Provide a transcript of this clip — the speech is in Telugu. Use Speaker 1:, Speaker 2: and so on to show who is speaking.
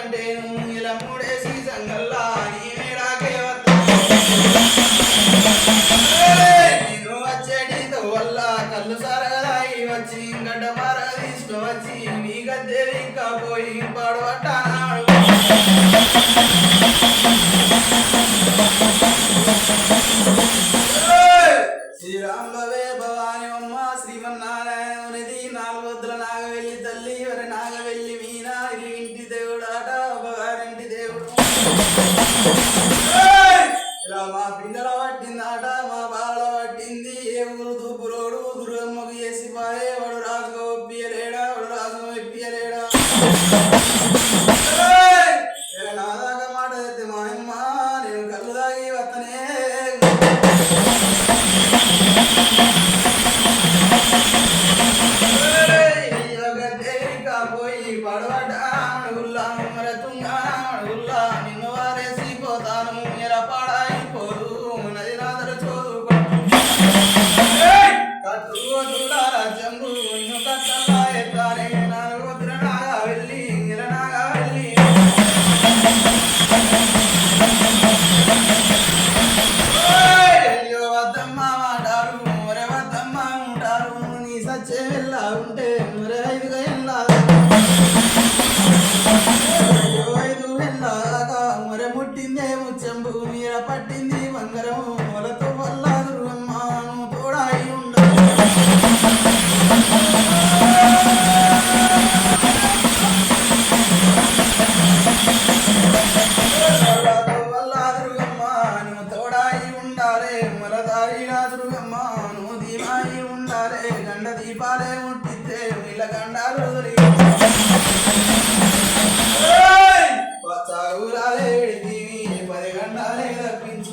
Speaker 1: కంటేను ఇలా మూడేసి సంగల్లా నీ మేడాకే నేను వచ్చేటితో వల్ల కళ్ళు సరగదాయి వచ్చి గడ్డ మర తీసుకువచ్చి నీ గద్దె ఇంకా పోయి పడవటాడు శ్రీరాములవే భవాని అమ్మ శ్రీమన్నారాయణునిది నాలుగొద్దుల నాగవెల్లి తల్లి వరి నాగవెల్లి మీనా ఇంటి దేవుడాట అమ్మగారింటి దేవుడు ఇలా మా పిల్లల పట్టిందాట మా బాల పట్టింది ఏ ఊరు దూపురోడు దుర్గమ్మకు చేసిపాయే వాడు రాజుగా ఒప్పియలేడా వాడు రాజుగా ఒప్పియలేడా నా దాకా మాట అయితే మా అమ్మ నేను కళ్ళు దాగి వత్తనే పోయి పడవడ్డా మరతుంగా నిన్ను వారేసిపోతాను ఎర పాడాయిపోదు నది నాదర చోదుకో రాజ్యంబు నిన్ను కట్టలా ఎత్తానే నాలుగు నాగా వెళ్ళి నాగా వెళ్ళి అయ్యో వద్దమ్మ మాటారు మరే వద్దమ్మ ఉంటారు నీ సచ్చే వెళ్ళా ఉంటే మరే ఐదుగా వెళ్ళాలి ఐదు వెళ్ళాక మరే ముట్టిందే ముచ్చంబు మీర పట్టింది బంగారము మొలతో వల్ల దుర్గమ్మను తోడాయి ఉండదు గండ దీపాలే ముట్టితే వీళ్ళ గండాలు పచ్చగురాలే 10 గండాలే తప్పించి